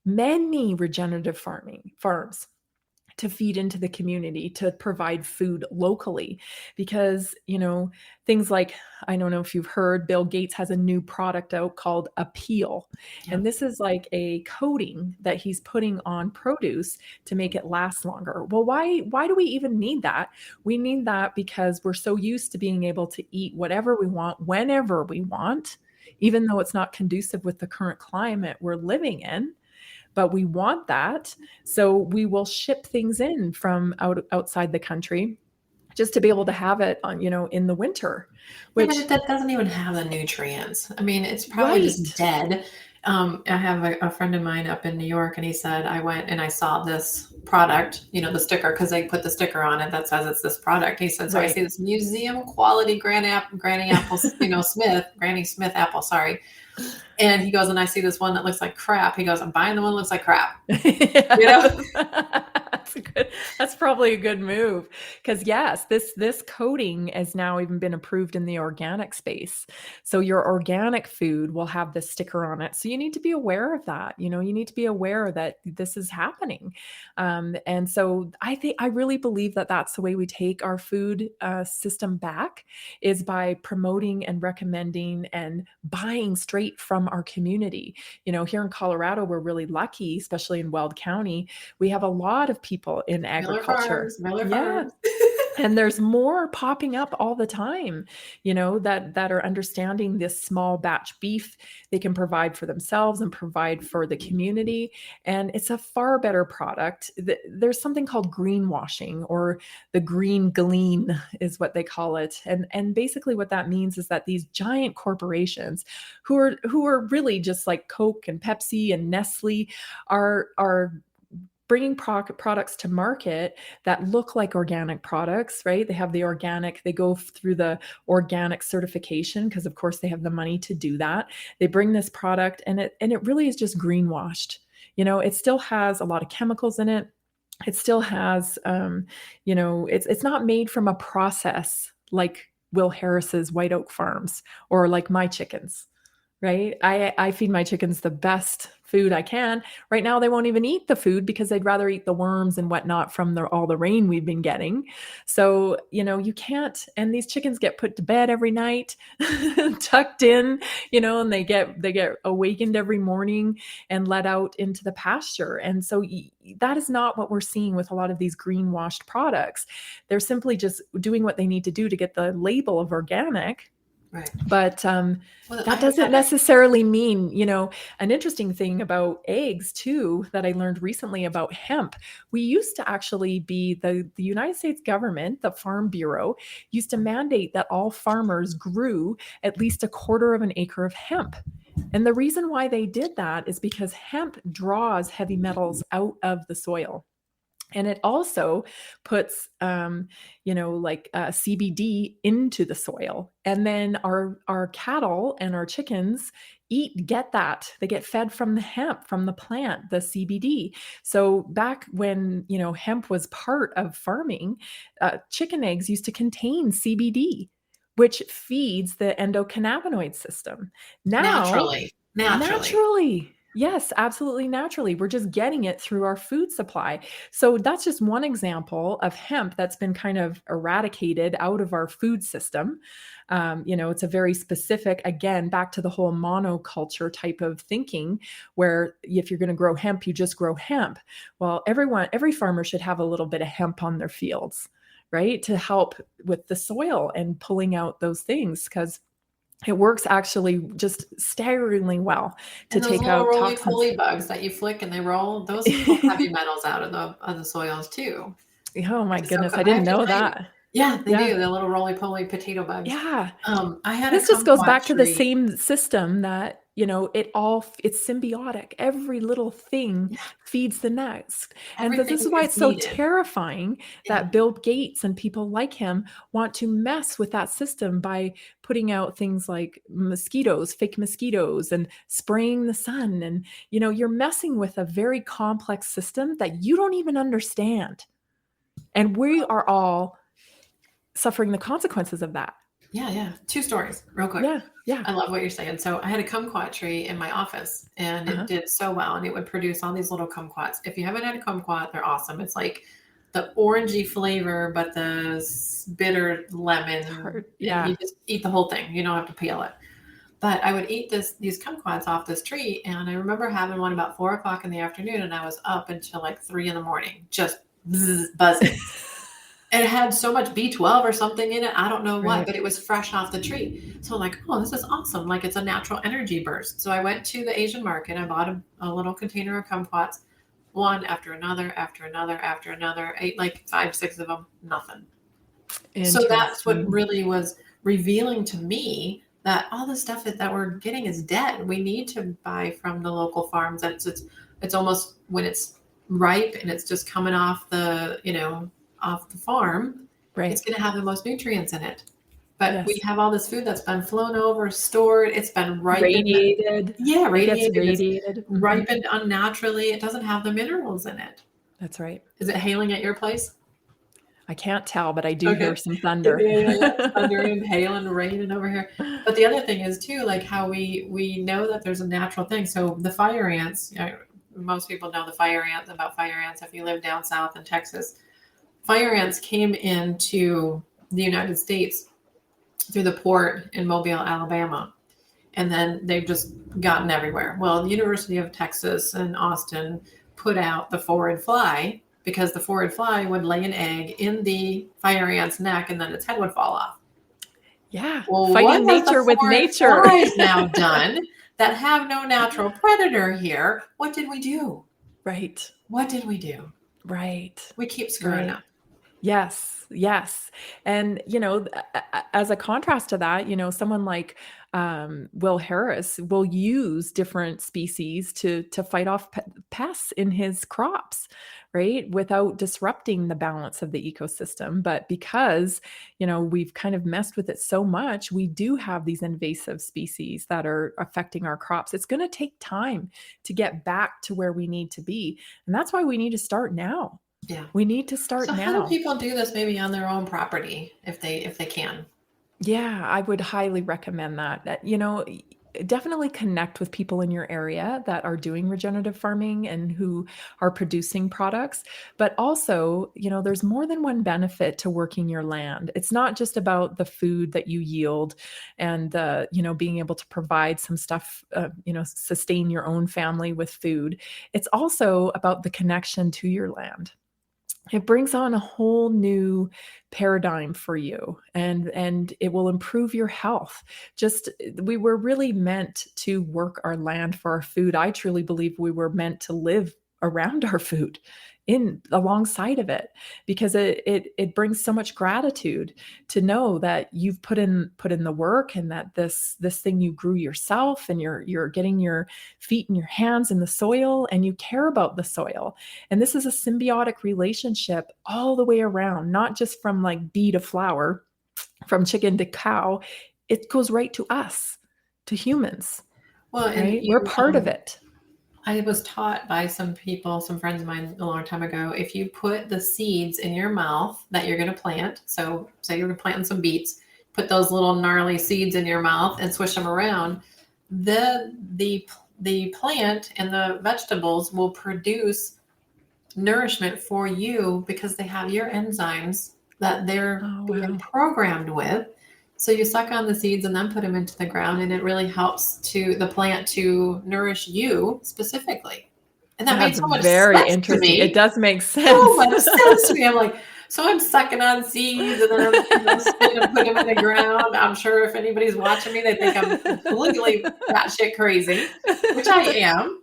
regenerative farms to feed into the community, to provide food locally. Because, things like, I don't know if you've heard, Bill Gates has a new product out called Appeal. Yeah. And this is like a coating that he's putting on produce to make it last longer. Well, why do we even need that? We need that because we're so used to being able to eat whatever we want, whenever we want, even though it's not conducive with the current climate we're living in. But we want that. So we will ship things in from outside the country just to be able to have it on, in the winter, which that doesn't even have the nutrients. I mean, it's probably just dead. I have a friend of mine up in New York, and he said, I went and I saw this product, the sticker, because they put the sticker on it that says it's this product. He said, so I see this museum quality Granny Smith apple, sorry. And he goes, and I see this one that looks like crap. He goes, I'm buying the one that looks like crap. That's probably a good move. Because yes, this coating has now even been approved in the organic space. So your organic food will have this sticker on it. So you need to be aware of that. You need to be aware that this is happening. And so I really believe that that's the way we take our food system back, is by promoting and recommending and buying straight from our community. Here in Colorado, we're really lucky, especially in Weld County. We have a lot of people in agriculture. Miller Farms. And there's more popping up all the time, that are understanding this small batch beef they can provide for themselves and provide for the community. And it's a far better product. There's something called greenwashing, or the green glean is what they call it. And basically what that means is that these giant corporations who are really just like Coke and Pepsi and Nestle are bringing products to market that look like organic products, right? They have the organic, they go through the organic certification because of course they have the money to do that. They bring this product and it really is just greenwashed. It still has a lot of chemicals in it. It still has, it's not made from a process like Will Harris's White Oak Farms or like my chickens. Right? I feed my chickens the best food I can. Right now, they won't even eat the food because they'd rather eat the worms and whatnot from all the rain we've been getting. So, you can't, and these chickens get put to bed every night, tucked in, and they get awakened every morning and let out into the pasture. And so that is not what we're seeing with a lot of these greenwashed products. They're simply just doing what they need to do to get the label of organic. Right. But that doesn't necessarily mean, an interesting thing about eggs too, that I learned recently about hemp. We used to actually be the United States government, the Farm Bureau, used to mandate that all farmers grew at least 1/4 of an acre of hemp. And the reason why they did that is because hemp draws heavy metals out of the soil. And it also puts, CBD into the soil. And then our cattle and our chickens get that. They get fed from the hemp, from the plant, the CBD. So back when, hemp was part of farming, chicken eggs used to contain CBD, which feeds the endocannabinoid system. Now, naturally. Yes, absolutely naturally. We're just getting it through our food supply. So that's just one example of hemp that's been kind of eradicated out of our food system. It's a very specific, again, back to the whole monoculture type of thinking, where if you're going to grow hemp, you just grow hemp. Well, every farmer should have a little bit of hemp on their fields, right? To help with the soil and pulling out those things, because it works actually just staggeringly well to take out toxins. Roly-poly bugs that you flick and they roll, those pull heavy metals out of the soils too. Oh my goodness, I didn't know that. Yeah, they do. The little roly-poly potato bugs. Yeah. I had this just goes back to the same system that it's symbiotic. Every little thing Yeah. feeds the next. And Everything this is why is it's so needed. terrifying Yeah. that Bill Gates and people like him want to mess with that system by putting out things like fake mosquitoes, and spraying the sun. And, you're messing with a very complex system that you don't even understand. And we are all suffering the consequences of that. Yeah. 2 stories real quick. Yeah. I love what you're saying. So I had a kumquat tree in my office, and it did so well, and it would produce all these little kumquats. If you haven't had a kumquat, they're awesome. It's like the orangey flavor, but the bitter lemon. Yeah. And you just eat the whole thing. You don't have to peel it. But I would eat these kumquats off this tree, and I remember having one about 4:00 in the afternoon, and I was up until like 3 a.m, just buzzing. And it had so much B12 or something in it. I don't know what, Right. but it was fresh off the tree. So I'm like, oh, this is awesome. Like, it's a natural energy burst. So I went to the Asian market. I bought a little container of kumquats, one after another, after another, after another. Ate like 5, 6 of them, nothing. So that's what Interesting. really was revealing to me, that all the stuff that we're getting is dead. We need to buy from the local farms. It's almost, when it's ripe and it's just coming off the, off the farm, Right. it's going to have the most nutrients in it. But Yes. we have all this food that's been flown over, stored. It's been ripened. Radiated. Yeah, It gets radiated. radiated. It's ripened unnaturally. It doesn't have the minerals in it. That's right. Is it hailing at your place? I can't tell, but I do hear some thunder. Yeah. Thunder and hail and rain and over here. But the other thing is too, like how we know that there's a natural thing. So the fire ants, most people know about fire ants if you live down south in Texas. Fire ants came into the United States through the port in Mobile, Alabama. And then they've just gotten everywhere. Well, the University of Texas in Austin put out the forward fly, because the forward fly would lay an egg in the fire ant's neck, and then its head would fall off. Yeah. Well, Fighting nature with nature. What has now done that have no natural predator here? What did we do? Right. What did we do? Right. We keep screwing up. Yes. And, as a contrast to that, someone like Will Harris will use different species to fight off pests in his crops, right? Without disrupting the balance of the ecosystem. But because, we've kind of messed with it so much, we do have these invasive species that are affecting our crops. It's going to take time to get back to where we need to be. And that's why we need to start now. Yeah. We need to start now. How do people do this maybe on their own property if they can? Yeah, I would highly recommend that, definitely connect with people in your area that are doing regenerative farming and who are producing products. But also, there's more than one benefit to working your land. It's not just about the food that you yield and, being able to provide some stuff, sustain your own family with food. It's also about the connection to your land. It brings on a whole new paradigm for you, and it will improve your health. We were really meant to work our land for our food. I truly believe we were meant to live around our food, alongside of it, because it brings so much gratitude to know that you've put in the work, and that this thing you grew yourself, and you're getting your feet and your hands in the soil, and you care about the soil. And this is a symbiotic relationship all the way around, not just from like bee to flower, from chicken to cow. It goes right to us, to humans. Well, right? We're part of it. I was taught by some friends of mine a long time ago, if you put the seeds in your mouth that you're going to plant, so say you're planting some beets, put those little gnarly seeds in your mouth and swish them around, the plant and the vegetables will produce nourishment for you, because they have your enzymes that they're being programmed with. So you suck on the seeds and then put them into the ground, and it really helps the plant to nourish you specifically. And that made so much very sense interesting. to me. It does make sense. So much sense to me. I'm like, so I'm sucking on seeds, and then I'm going to put them in the ground. I'm sure if anybody's watching me, they think I'm completely batshit crazy, which I am.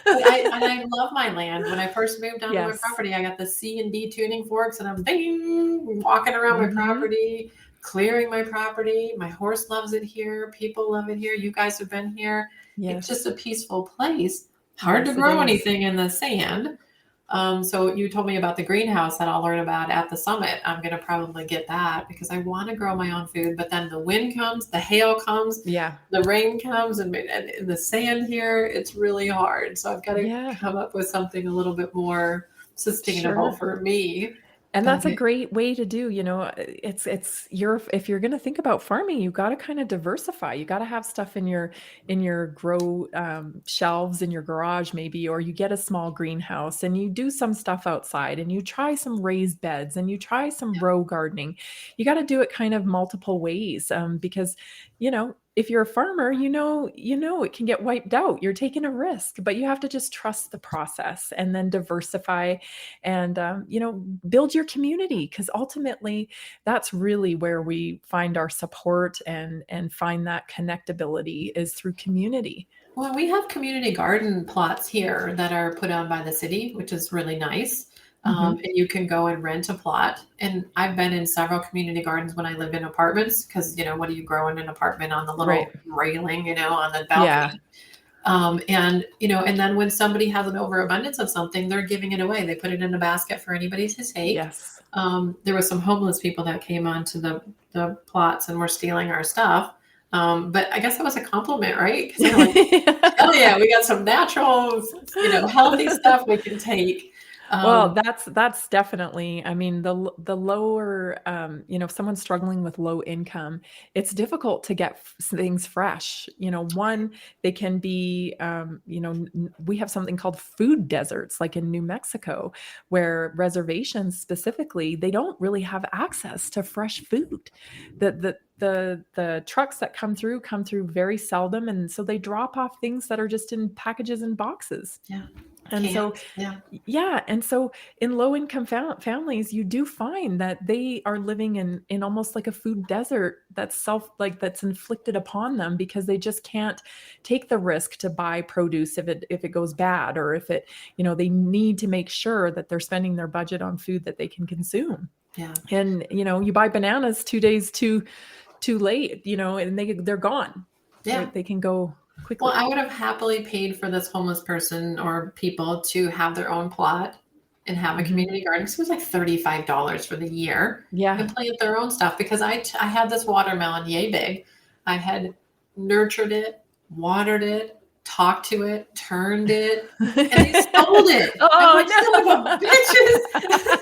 But I love my land. When I first moved onto my property, I got the C and D tuning forks, and I'm walking around my property, clearing my property. My horse loves it here. People love it here. You guys have been here. Yes. It's just a peaceful place. Hard to Yes, it grow is. anything in the sand. So you told me about the greenhouse that I'll learn about at the summit. I'm going to probably get that because I want to grow my own food. But then the wind comes, the hail comes, Yeah. the rain comes, and the sand here, it's really hard. So I've got to Yeah. come up with something a little bit more sustainable Sure. for me. And that's a great way to do, if you're going to think about farming, you got to kind of diversify. You got to have stuff in your grow shelves in your garage, maybe, or you get a small greenhouse and you do some stuff outside and you try some raised beds and you try some row gardening. You got to do it kind of multiple ways because, if you're a farmer, it can get wiped out. You're taking a risk, but you have to just trust the process and then diversify and, build your community, because ultimately that's really where we find our support and find that connectability is through community. Well, we have community garden plots here that are put on by the city, which is really nice. And you can go and rent a plot. And I've been in several community gardens when I lived in apartments because, what do you grow in an apartment on the little railing, on the balcony? Yeah. And then when somebody has an overabundance of something, they're giving it away. They put it in a basket for anybody to take. Yes. There were some homeless people that came onto the plots and were stealing our stuff. But I guess that was a compliment, right? Because they're like, oh yeah, we got some natural, healthy stuff we can take. Well, that's definitely, the lower, if someone's struggling with low income, it's difficult to get things fresh. One, they can be, we have something called food deserts, like in New Mexico, where reservations specifically, they don't really have access to fresh food. The trucks that come through very seldom. And so they drop off things that are just in packages and boxes. Yeah. And And so in low income families, you do find that they are living in almost like a food desert that's inflicted upon them because they just can't take the risk to buy produce if it goes bad, or if it, they need to make sure that they're spending their budget on food that they can consume. Yeah. And, you buy bananas 2 days too late, and they're gone. Yeah. They can go quickly. Well, I would have happily paid for this homeless person or people to have their own plot and have a community garden. So it was like $35 for the year. Yeah. And plant their own stuff because I had this watermelon yay big. I had nurtured it, watered it, talked to it, turned it, and they sold it. Oh, no. Bitches.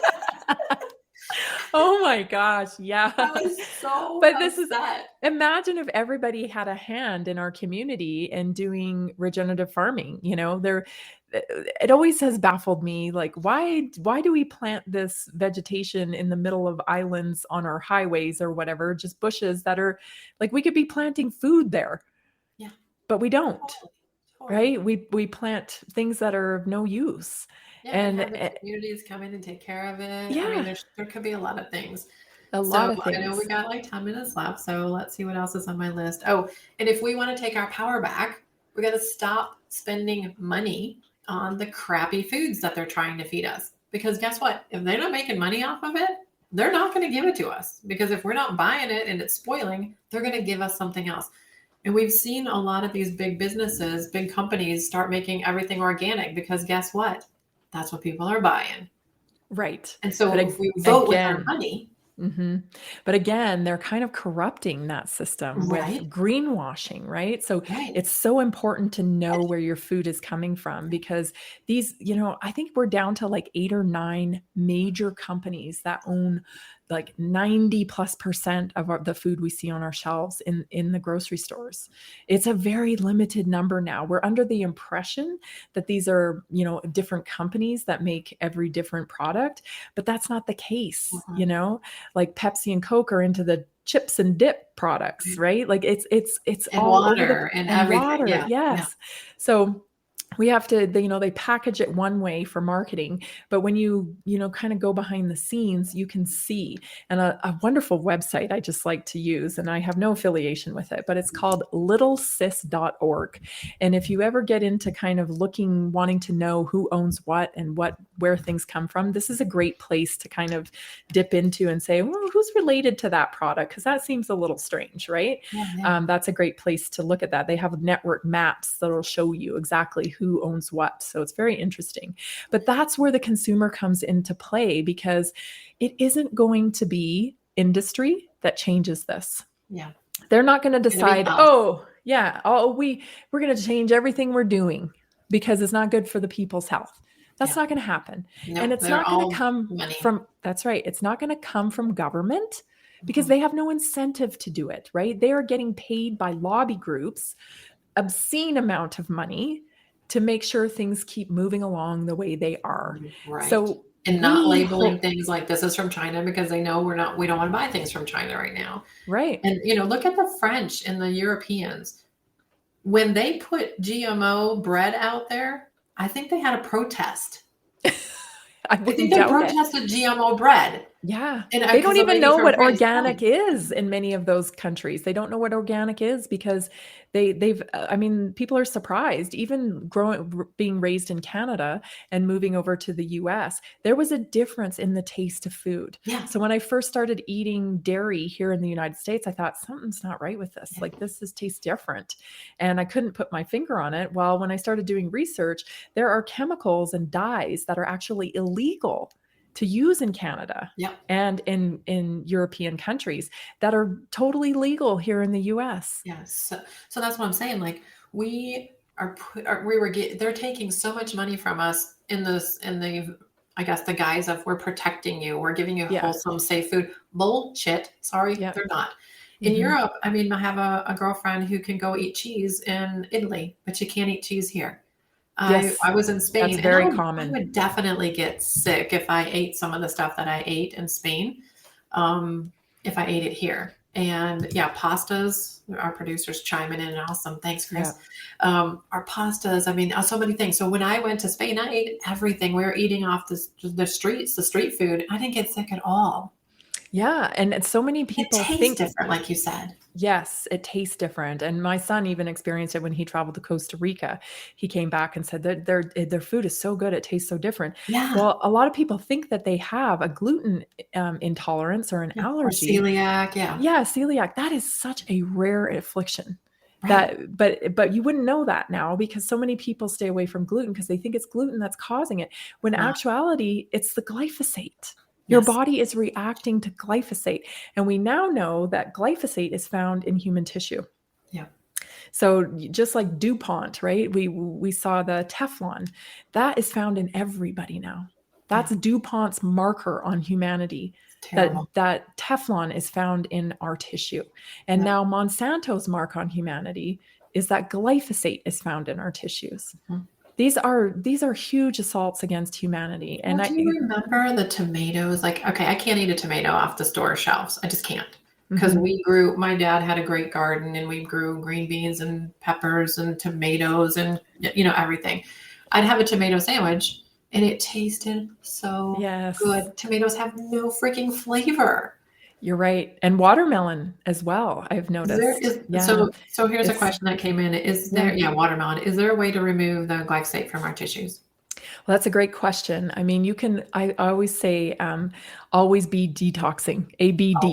Oh my gosh. Yeah. I was so upset. Imagine if everybody had a hand in our community in doing regenerative farming. It always has baffled me, like, why do we plant this vegetation in the middle of islands on our highways or whatever, just bushes that are like, we could be planting food there. Yeah. But we don't. Totally. Right? We plant things that are of no use. Yeah, and the communities come in and take care of it. Yeah. I mean, there could be a lot of things. A lot of things. I know we got like 10 minutes left, so let's see what else is on my list. Oh, and if we want to take our power back, we got to stop spending money on the crappy foods that they're trying to feed us. Because guess what? If they're not making money off of it, they're not going to give it to us. Because if we're not buying it and it's spoiling, they're going to give us something else. And we've seen a lot of these big businesses, big companies start making everything organic because guess what? That's what people are buying. Right. And so if we vote with our money. But again, they're kind of corrupting that system with greenwashing, right? So it's so important to know where your food is coming from, because these, I think we're down to like 8 or 9 major companies that own like 90+% of the food we see on our shelves in the grocery stores. It's a very limited number now. We're under the impression that these are, different companies that make every different product, but that's not the case. Like Pepsi and Coke are into the chips and dip products, right? Like it's and all water and everything. Water. Yeah. Yes. Yeah. So we have to, they package it one way for marketing, but when you kind of go behind the scenes, you can see, and a wonderful website I just like to use, and I have no affiliation with it, but it's called littlesis.org. And if you ever get into kind of wanting to know who owns what and what where things come from, this is a great place to kind of dip into and say, well, who's related to that product? Because that seems a little strange, right? Yeah. That's a great place to look at that. They have network maps that'll show you exactly who owns what. So it's very interesting. But that's where the consumer comes into play, because it isn't going to be industry that changes this. Yeah. They're not going to decide, we're going to change everything we're doing because it's not good for the people's health. That's not going to happen. Nope, and it's not going to come from, that's right. It's not going to come from government because they have no incentive to do it, right? They are getting paid by lobby groups, obscene amount of money to make sure things keep moving along the way they are. Right. So, and not labeling things like this is from China because they know we don't want to buy things from China right now. Right. And, look at the French and the Europeans. When they put GMO bread out there, I think they had a protest. I think they protested GMO bread. Yeah. And they don't even know what organic is in many of those countries. They don't know what organic is because people are surprised. Even being raised in Canada and moving over to the US, there was a difference in the taste of food. Yeah. So when I first started eating dairy here in the United States, I thought something's not right with this. Like this tastes different. And I couldn't put my finger on it. Well, when I started doing research, there are chemicals and dyes that are actually illegal to use in Canada and in European countries that are totally legal here in the US. Yes. So that's what I'm saying. Like they're taking so much money from us in the I guess the guise of we're protecting you. We're giving you wholesome, safe food. Bullshit. Sorry, they're not. In Europe, I have a girlfriend who can go eat cheese in Italy, but she can't eat cheese here. I was in Spain. That's very common. I would definitely get sick if I ate some of the stuff that I ate in Spain, if I ate it here. And pastas, our producers chiming in. Awesome. Thanks, Chris. Yeah. Our pastas, so many things. So when I went to Spain, I ate everything. We were eating off the streets, the street food. I didn't get sick at all. Yeah. And so many people think different, like you said. Yes, it tastes different. And my son even experienced it when he traveled to Costa Rica. He came back and said that their food is so good. It tastes so different. Yeah. Well, a lot of people think that they have a gluten intolerance or an allergy. Or celiac. Yeah. Yeah. Celiac. That is such a rare affliction. Right. But you wouldn't know that now because so many people stay away from gluten because they think it's gluten that's causing it. When in actuality, it's the glyphosate. Your body is reacting to glyphosate. And we now know that glyphosate is found in human tissue. Yeah. So just like DuPont, right? We saw the Teflon. That is found in everybody now. That's DuPont's marker on humanity. That Teflon is found in our tissue. And now Monsanto's mark on humanity is that glyphosate is found in our tissues. Mm-hmm. These are huge assaults against humanity. And do you remember the tomatoes? Like, okay, I can't eat a tomato off the store shelves. I just can't. Because my dad had a great garden and we grew green beans and peppers and tomatoes and, everything. I'd have a tomato sandwich and it tasted so good. Tomatoes have no freaking flavor. You're right. And watermelon as well, I've noticed. So here's a question that came in. Is there, watermelon, is there a way to remove the glyphosate from our tissues? Well, that's a great question. I always say, always be detoxing, ABD,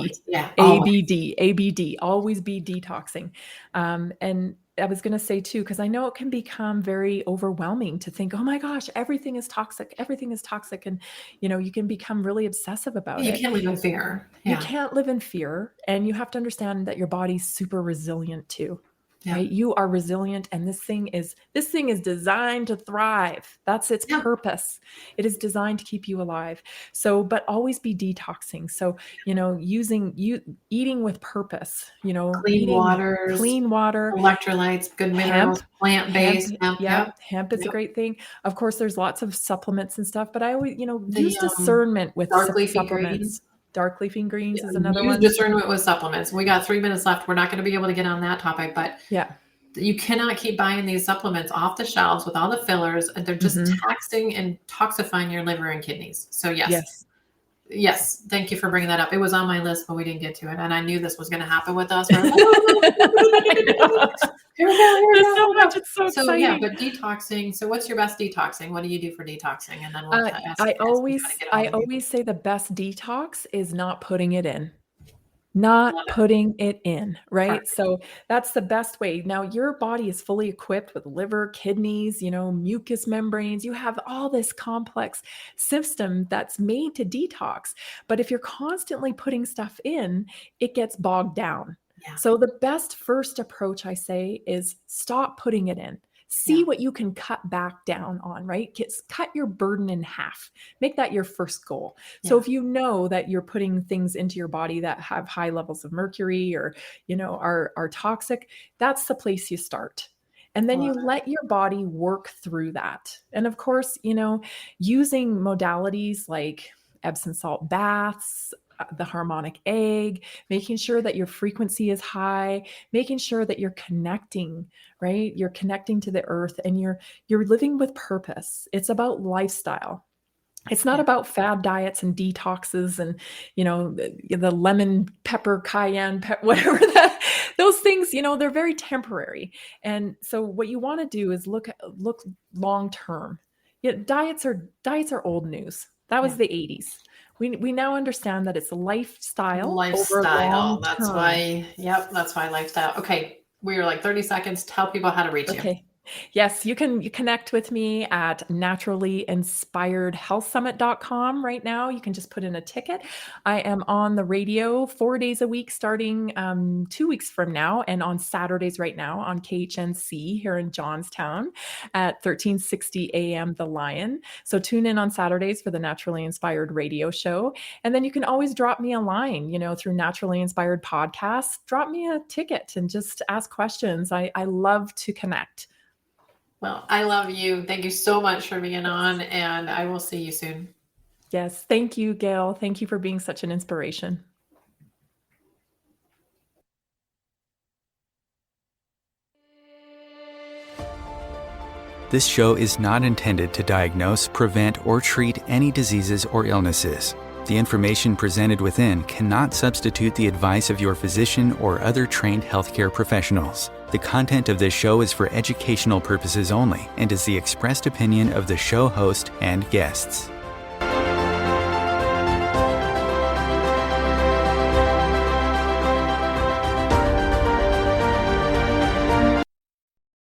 always be detoxing. And I was going to say too, because I know it can become very overwhelming to think, oh my gosh, everything is toxic. And, you can become really obsessive about it. You can't live in fear. You can't live in fear. And you have to understand that your body's super resilient too. Yeah. Right? You are resilient, and this thing is designed to thrive. That's its purpose. It is designed to keep you alive. So, but always be detoxing. So, eating with purpose. Clean water, electrolytes, good minerals, plant-based. Hemp is a great thing. Of course, there's lots of supplements and stuff, but I always, use discernment with supplements. Greens. Dark leafy greens is another one. Discernment with supplements. We got 3 minutes left. We're not going to be able to get on that topic, but you cannot keep buying these supplements off the shelves with all the fillers. They're just taxing and toxifying your liver and kidneys. So yes. Thank you for bringing that up. It was on my list, but we didn't get to it. And I knew this was going to happen with us. Here we go. gosh, it's so So yeah, exciting. but detoxing. So what's your best detoxing? What do you do for detoxing? And then we'll ask you how to get it I out of you. always say the best detox is not putting it in. Not Love it. putting it in, right? Perfect. So that's the best way. Now, your body is fully equipped with liver, kidneys, mucous membranes. You have all this complex system that's made to detox. But if you're constantly putting stuff in, it gets bogged down. Yeah. So the best first approach, I say, is stop putting it in. See Yeah. what you can cut back down on, right? Cut your burden in half. Make that your first goal. So Yeah. if you know that you're putting things into your body that have high levels of mercury or, are toxic, that's the place you start. And then you Love it. let your body work through that. And of course, using modalities like Epsom salt baths, the harmonic egg, making sure that your frequency is high, making sure that you're connecting, right? You're connecting to the earth and you're living with purpose. It's about lifestyle. It's not Yeah. about fad diets and detoxes and, the lemon pepper, cayenne, whatever that, those things, they're very temporary. And so what you want to do is look long term. Yeah, diets are old news. That was Yeah. the 80s. We now understand that it's a lifestyle over Lifestyle. long That's term. why. Yep. That's why lifestyle. Okay. We are like 30 seconds. Tell people how to reach you. Okay. Yes, you connect with me at naturallyinspiredhealthsummit.com right now. You can just put in a ticket. I am on the radio 4 days a week starting 2 weeks from now, and on Saturdays right now on KHNC here in Johnstown at 1360 AM The Lion. So tune in on Saturdays for the Naturally Inspired radio show. And then you can always drop me a line, through Naturally Inspired Podcasts. Drop me a ticket and just ask questions. I love to connect. Well, I love you. Thank you so much for being on, and I will see you soon. Yes. Thank you, Gail. Thank you for being such an inspiration. This show is not intended to diagnose, prevent, or treat any diseases or illnesses. The information presented within cannot substitute the advice of your physician or other trained healthcare professionals. The content of this show is for educational purposes only and is the expressed opinion of the show host and guests.